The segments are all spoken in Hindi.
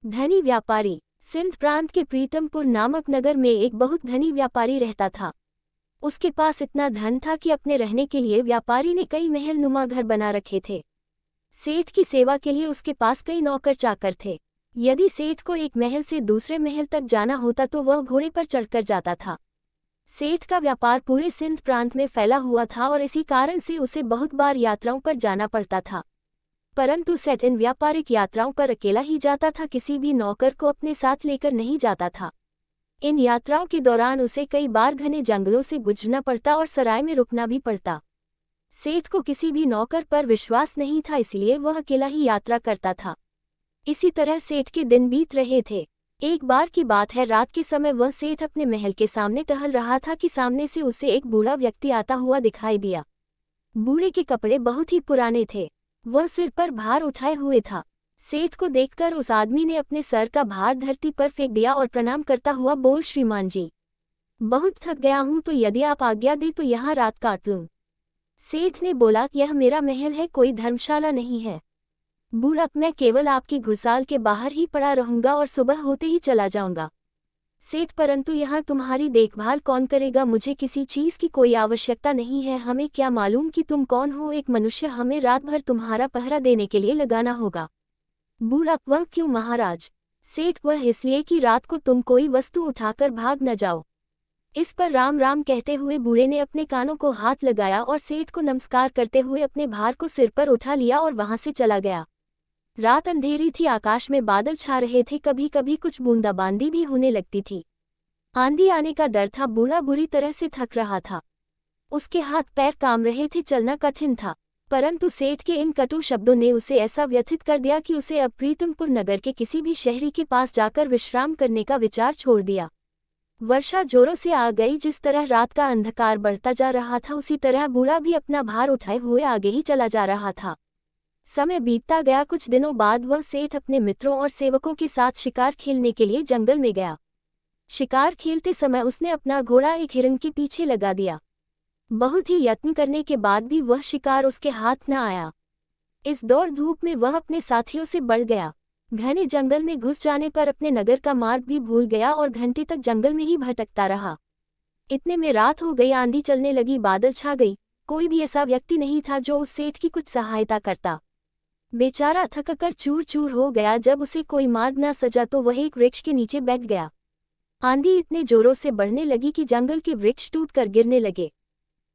धनी व्यापारी। सिंध प्रांत के प्रीतमपुर नामक नगर में एक बहुत धनी व्यापारी रहता था। उसके पास इतना धन था कि अपने रहने के लिए व्यापारी ने कई महल नुमा घर बना रखे थे। सेठ की सेवा के लिए उसके पास कई नौकर चाकर थे। यदि सेठ को एक महल से दूसरे महल तक जाना होता तो वह घोड़े पर चढ़कर जाता था। सेठ का व्यापार पूरे सिंध प्रांत में फैला हुआ था और इसी कारण से उसे बहुत बार यात्राओं पर जाना पड़ता था। परंतु सेठ इन व्यापारिक यात्राओं पर अकेला ही जाता था, किसी भी नौकर को अपने साथ लेकर नहीं जाता था। इन यात्राओं के दौरान उसे कई बार घने जंगलों से गुजरना पड़ता और सराय में रुकना भी पड़ता। सेठ को किसी भी नौकर पर विश्वास नहीं था, इसलिए वह अकेला ही यात्रा करता था। इसी तरह सेठ के दिन बीत रहे थे। एक बार की बात है, रात के समय वह सेठ अपने महल के सामने टहल रहा था कि सामने से उसे एक बूढ़ा व्यक्ति आता हुआ दिखाई दिया। बूढ़े के कपड़े बहुत ही पुराने थे, वह सिर पर भार उठाए हुए था। सेठ को देखकर उस आदमी ने अपने सर का भार धरती पर फेंक दिया और प्रणाम करता हुआ बोल, श्रीमान जी, बहुत थक गया हूं, तो यदि आप आज्ञा दें तो यहाँ रात काट लूं। सेठ ने बोला, यह मेरा महल है, कोई धर्मशाला नहीं है। बूढ़ा, मैं केवल आपकी घुड़साल के बाहर ही पड़ा रहूंगा और सुबह होते ही चला जाऊंगा। सेठ, परंतु यहाँ तुम्हारी देखभाल कौन करेगा? मुझे किसी चीज की कोई आवश्यकता नहीं है। हमें क्या मालूम कि तुम कौन हो? एक मनुष्य, हमें रात भर तुम्हारा पहरा देने के लिए लगाना होगा। बूढ़ा, वह क्यों महाराज? सेठ, वह इसलिए कि रात को तुम कोई वस्तु उठाकर भाग न जाओ। इस पर राम राम कहते हुए बूढ़े ने अपने कानों को हाथ लगाया और सेठ को नमस्कार करते हुए अपने भार को सिर पर उठा लिया और वहां से चला गया। रात अंधेरी थी, आकाश में बादल छा रहे थे, कभी कभी कुछ बूंदाबांदी भी होने लगती थी। आंधी आने का डर था। बूढ़ा बुरी तरह से थक रहा था, उसके हाथ पैर काम रहे थे, चलना कठिन था। परंतु सेठ के इन कटु शब्दों ने उसे ऐसा व्यथित कर दिया कि उसे अब प्रीतमपुर नगर के किसी भी शहरी के पास जाकर विश्राम करने का विचार छोड़ दिया। वर्षा जोरों से आ गई। जिस तरह रात का अंधकार बढ़ता जा रहा था, उसी तरह बूढ़ा भी अपना भार उठाए हुए आगे ही चला जा रहा था। समय बीतता गया। कुछ दिनों बाद वह सेठ अपने मित्रों और सेवकों के साथ शिकार खेलने के लिए जंगल में गया। शिकार खेलते समय उसने अपना घोड़ा एक हिरन के पीछे लगा दिया। बहुत ही यत्न करने के बाद भी वह शिकार उसके हाथ न आया। इस दौड़ धूप में वह अपने साथियों से बढ़ गया। घने जंगल में घुस जाने पर अपने नगर का मार्ग भी भूल गया और घंटे तक जंगल में ही भटकता रहा। इतने में रात हो गई, आंधी चलने लगी, बादल छा गई। कोई भी ऐसा व्यक्ति नहीं था जो उस सेठ की कुछ सहायता करता। बेचारा थककर चूर चूर हो गया। जब उसे कोई मार्ग न सजा तो वह एक वृक्ष के नीचे बैठ गया। आंधी इतने जोरों से बढ़ने लगी कि जंगल के वृक्ष टूटकर गिरने लगे।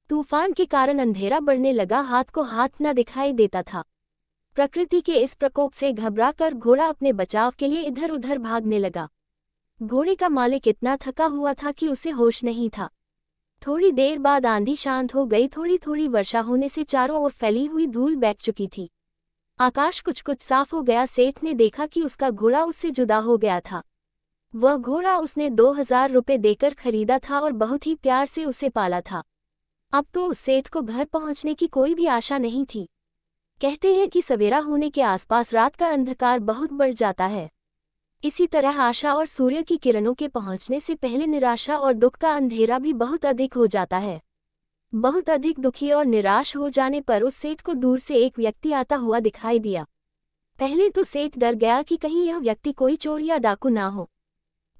तूफान के कारण अंधेरा बढ़ने लगा, हाथ को हाथ न दिखाई देता था। प्रकृति के इस प्रकोप से घबराकर घोड़ा अपने बचाव के लिए इधर उधर भागने लगा। घोड़े का मालिक इतना थका हुआ था कि उसे होश नहीं था। थोड़ी देर बाद आंधी शांत हो गई। थोड़ी थोड़ी वर्षा होने से चारों ओर फैली हुई धूल बैठ चुकी थी। आकाश कुछ कुछ साफ हो गया। सेठ ने देखा कि उसका घोड़ा उससे जुदा हो गया था। वह घोड़ा उसने 2000 रुपये देकर खरीदा था और बहुत ही प्यार से उसे पाला था। अब तो उस सेठ को घर पहुंचने की कोई भी आशा नहीं थी। कहते हैं कि सवेरा होने के आसपास रात का अंधकार बहुत बढ़ जाता है। इसी तरह आशा और सूर्य की किरणों के पहुंचने से पहले निराशा और दुख का अंधेरा भी बहुत अधिक हो जाता है। बहुत अधिक दुखी और निराश हो जाने पर उस सेठ को दूर से एक व्यक्ति आता हुआ दिखाई दिया। पहले तो सेठ डर गया कि कहीं यह व्यक्ति कोई चोर या डाकू ना हो,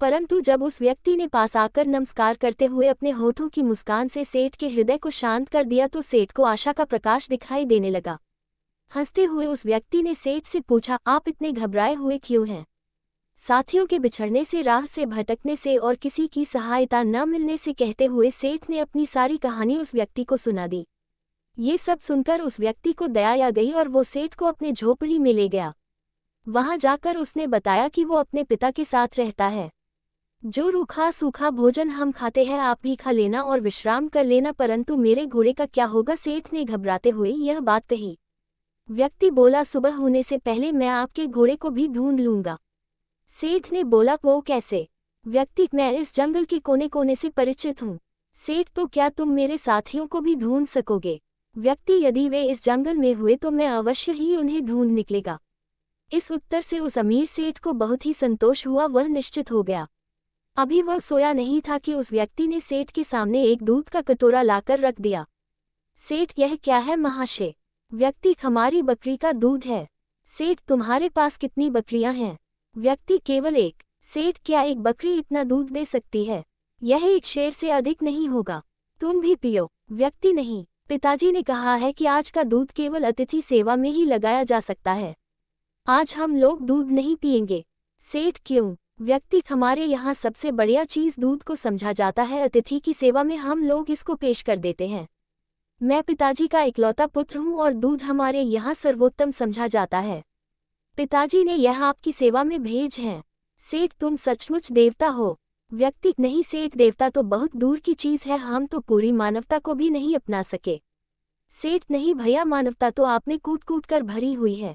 परंतु जब उस व्यक्ति ने पास आकर नमस्कार करते हुए अपने होठों की मुस्कान से सेठ के हृदय को शांत कर दिया तो सेठ को आशा का प्रकाश दिखाई देने लगा। हंसते हुए उस व्यक्ति ने सेठ से पूछा, आप इतने घबराए हुए क्यों हैं? साथियों के बिछड़ने से, राह से भटकने से और किसी की सहायता न मिलने से कहते हुए सेठ ने अपनी सारी कहानी उस व्यक्ति को सुना दी। ये सब सुनकर उस व्यक्ति को दया आ गई और वो सेठ को अपने झोपड़ी में ले गया। वहां जाकर उसने बताया कि वो अपने पिता के साथ रहता है। जो रूखा सूखा भोजन हम खाते हैं आप भी खा लेना और विश्राम कर लेना, परंतु मेरे घोड़े का क्या होगा? सेठ ने घबराते हुए यह बात कही। व्यक्ति बोला, सुबह होने से पहले मैं आपके घोड़े को भी ढूंढ लूंगा। सेठ ने बोला, वो कैसे? व्यक्ति, मैं इस जंगल के कोने कोने से परिचित हूँ। सेठ, तो क्या तुम मेरे साथियों को भी ढूंढ सकोगे? व्यक्ति, यदि वे इस जंगल में हुए तो मैं अवश्य ही उन्हें ढूंढ निकलेगा। इस उत्तर से उस अमीर सेठ को बहुत ही संतोष हुआ। वह निश्चित हो गया। अभी वह सोया नहीं था कि उस व्यक्ति ने सेठ के सामने एक दूध का कटोरा लाकर रख दिया। सेठ, यह क्या है महाशय? व्यक्ति, हमारी बकरी का दूध है। सेठ, तुम्हारे पास कितनी बकरियां हैं? व्यक्ति केवल एक। सेठ, क्या एक बकरी इतना दूध दे सकती है? यह एक शेर से अधिक नहीं होगा। तुम भी पियो। व्यक्ति, नहीं, पिताजी ने कहा है कि आज का दूध केवल अतिथि सेवा में ही लगाया जा सकता है। आज हम लोग दूध नहीं पिएंगे। सेठ, क्यों? व्यक्ति, हमारे यहाँ सबसे बढ़िया चीज दूध को समझा जाता है। अतिथि की सेवा में हम लोग इसको पेश कर देते हैं। मैं पिताजी का इकलौता पुत्र हूँ और दूध हमारे यहाँ सर्वोत्तम समझा जाता है। पिताजी ने यह आपकी सेवा में भेज हैं। सेठ, तुम सचमुच देवता हो? व्यक्ति, नहीं सेठ, देवता तो बहुत दूर की चीज है, हम तो पूरी मानवता को भी नहीं अपना सके। सेठ, नहीं भैया, मानवता तो आप में कूट कूट कर भरी हुई है।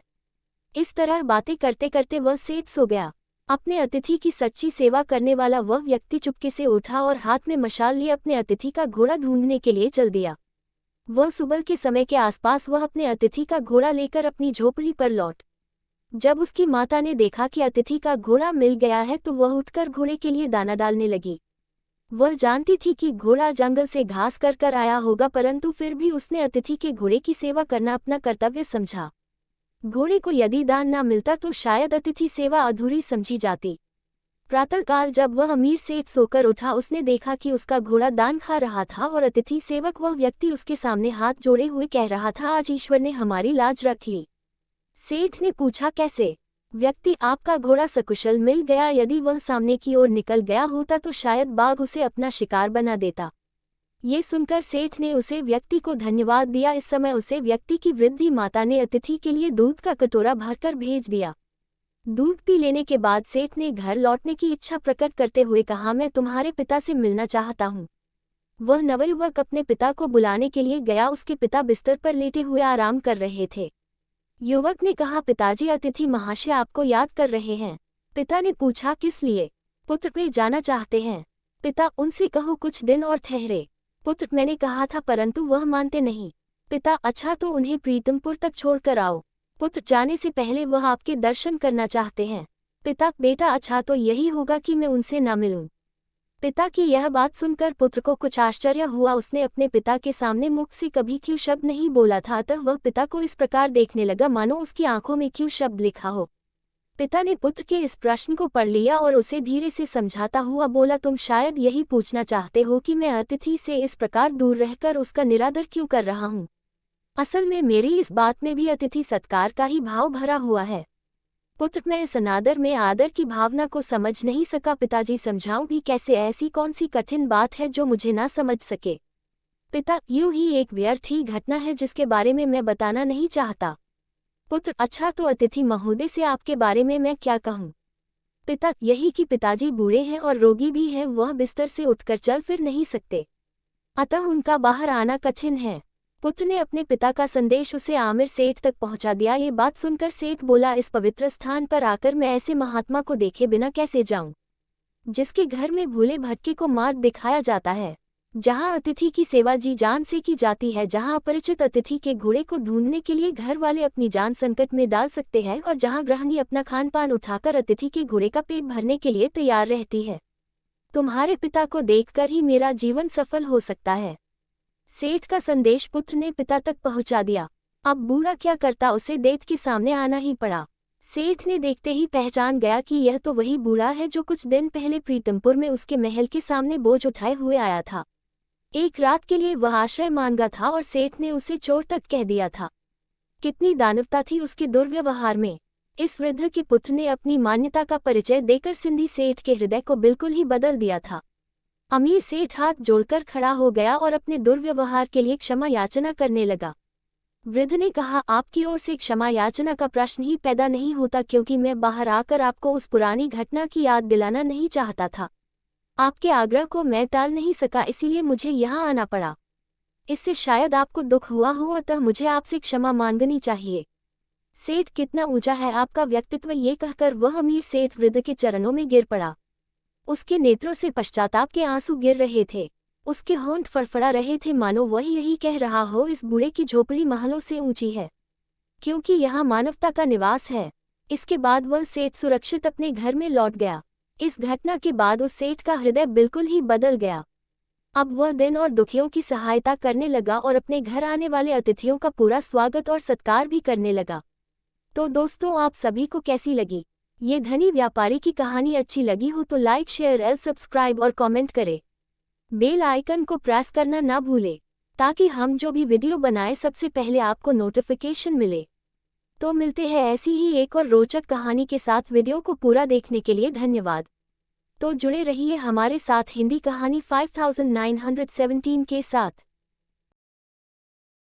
इस तरह बातें करते करते वह सेठ सो गया। अपने अतिथि की सच्ची सेवा करने वाला वह व्यक्ति चुपके से उठा और हाथ में मशाल लिए अपने अतिथि का घोड़ा ढूंढने के लिए चल दिया। वह सुबह के समय के आसपास वह अपने अतिथि का घोड़ा लेकर अपनी झोपड़ी पर लौट। जब उसकी माता ने देखा कि अतिथि का घोड़ा मिल गया है तो वह उठकर घोड़े के लिए दाना डालने लगी। वह जानती थी कि घोड़ा जंगल से घास कर कर आया होगा, परंतु फिर भी उसने अतिथि के घोड़े की सेवा करना अपना कर्तव्य समझा। घोड़े को यदि दान न मिलता तो शायद अतिथि सेवा अधूरी समझी जाती। प्रातःकाल जब वह अमीर सेठ सोकर उठा, उसने देखा कि उसका घोड़ा दान खा रहा था और अतिथि सेवक वह व्यक्ति उसके सामने हाथ जोड़े हुए कह रहा था, आज ईश्वर ने हमारी लाज रख ली। सेठ ने पूछा, कैसे? व्यक्ति, आपका घोड़ा सकुशल मिल गया। यदि वह सामने की ओर निकल गया होता तो शायद बाघ उसे अपना शिकार बना देता। ये सुनकर सेठ ने उसे व्यक्ति को धन्यवाद दिया। इस समय उसे व्यक्ति की वृद्ध माता ने अतिथि के लिए दूध का कटोरा भरकर भेज दिया। दूध पी लेने के बाद सेठ ने घर लौटने की इच्छा प्रकट करते हुए कहा, मैं तुम्हारे पिता से मिलना चाहता हूँ। वह नवयुवक अपने पिता को बुलाने के लिए गया। उसके पिता बिस्तर पर लेटे हुए आराम कर रहे थे। युवक ने कहा, पिताजी, अतिथि महाशय आपको याद कर रहे हैं। पिता ने पूछा, किस लिए? पुत्र, वे जाना चाहते हैं। पिता, उनसे कहो कुछ दिन और ठहरे। पुत्र, मैंने कहा था परंतु वह मानते नहीं। पिता, अच्छा तो उन्हें प्रीतमपुर तक छोड़कर आओ। पुत्र, जाने से पहले वह आपके दर्शन करना चाहते हैं। पिता, बेटा, अच्छा तो यही होगा कि मैं उनसे न मिलूं। पिता की यह बात सुनकर पुत्र को कुछ आश्चर्य हुआ। उसने अपने पिता के सामने मुख से कभी क्यों शब्द नहीं बोला था, अतः वह पिता को इस प्रकार देखने लगा मानो उसकी आंखों में क्यों शब्द लिखा हो। पिता ने पुत्र के इस प्रश्न को पढ़ लिया और उसे धीरे से समझाता हुआ बोला, तुम शायद यही पूछना चाहते हो कि मैं अतिथि से इस प्रकार दूर रहकर उसका निरादर क्यों कर रहा हूँ। असल में मेरी इस बात में भी अतिथि सत्कार का ही भाव भरा हुआ है। पुत्र, मैं इस अनादर में आदर की भावना को समझ नहीं सका। पिताजी, समझाऊं भी कैसे? ऐसी कौन सी कठिन बात है जो मुझे ना समझ सके? पिता, यूं ही एक व्यर्थ ही घटना है जिसके बारे में मैं बताना नहीं चाहता। पुत्र, अच्छा तो अतिथि महोदय से आपके बारे में मैं क्या कहूँ? पिता, यही कि पिताजी बूढ़े हैं और रोगी भी हैं, वह बिस्तर से उठकर चल फिर नहीं सकते, अतः उनका बाहर आना कठिन है। पुत्र ने अपने पिता का संदेश उसे आमिर सेठ तक पहुंचा दिया। ये बात सुनकर सेठ बोला, इस पवित्र स्थान पर आकर मैं ऐसे महात्मा को देखे बिना कैसे जाऊं, जिसके घर में भूले भटके को मार्ग दिखाया जाता है, जहां अतिथि की सेवा जी जान से की जाती है, जहां अपरिचित अतिथि के घोड़े को ढूंढने के लिए घर वाले अपनी जान संकट में डाल सकते हैं और जहां गृहिणी अपना खान पान उठाकर अतिथि के घोड़े का पेट भरने के लिए तैयार रहती है। तुम्हारे पिता को देखकर ही मेरा जीवन सफल हो सकता है। सेठ का संदेश पुत्र ने पिता तक पहुंचा दिया। अब बूढ़ा क्या करता, उसे दैत्य के सामने आना ही पड़ा। सेठ ने देखते ही पहचान गया कि यह तो वही बूढ़ा है जो कुछ दिन पहले प्रीतमपुर में उसके महल के सामने बोझ उठाए हुए आया था। एक रात के लिए वह आश्रय मांगा था और सेठ ने उसे चोर तक कह दिया था। कितनी दानवता थी उसके दुर्व्यवहार में। इस वृद्ध के पुत्र ने अपनी मान्यता का परिचय देकर सिंधी सेठ के हृदय को बिल्कुल ही बदल दिया था। अमीर सेठ हाथ जोड़कर खड़ा हो गया और अपने दुर्व्यवहार के लिए क्षमा याचना करने लगा। वृद्ध ने कहा, आपकी ओर से क्षमा याचना का प्रश्न ही पैदा नहीं होता, क्योंकि मैं बाहर आकर आपको उस पुरानी घटना की याद दिलाना नहीं चाहता था। आपके आग्रह को मैं टाल नहीं सका, इसीलिए मुझे यहाँ आना पड़ा। इससे शायद आपको दुख हुआ हो, अतः मुझे आपसे क्षमा मांगनी चाहिए। सेठ, कितना ऊंचा है आपका व्यक्तित्व। ये कहकर वह अमीर सेठ वृद्ध के चरणों में गिर पड़ा। उसके नेत्रों से पश्चाताप के आंसू गिर रहे थे। उसके होंठ फड़फड़ा रहे थे मानो वह यही कह रहा हो, इस बूढ़े की झोपड़ी महलों से ऊंची है, क्योंकि यहाँ मानवता का निवास है। इसके बाद वह सेठ सुरक्षित अपने घर में लौट गया। इस घटना के बाद उस सेठ का हृदय बिल्कुल ही बदल गया। अब वह दिन और दुखियों की सहायता करने लगा और अपने घर आने वाले अतिथियों का पूरा स्वागत और सत्कार भी करने लगा। तो दोस्तों, आप सभी को कैसी लगी ये धनी व्यापारी की कहानी अच्छी लगी हो तो लाइक शेयर एल सब्सक्राइब और कमेंट करें। बेल आइकन को प्रेस करना ना भूले ताकि हम जो भी वीडियो बनाए सबसे पहले आपको नोटिफिकेशन मिले। तो मिलते हैं ऐसी ही एक और रोचक कहानी के साथ। वीडियो को पूरा देखने के लिए धन्यवाद। तो जुड़े रहिए हमारे साथ हिंदी कहानी 5917 के साथ।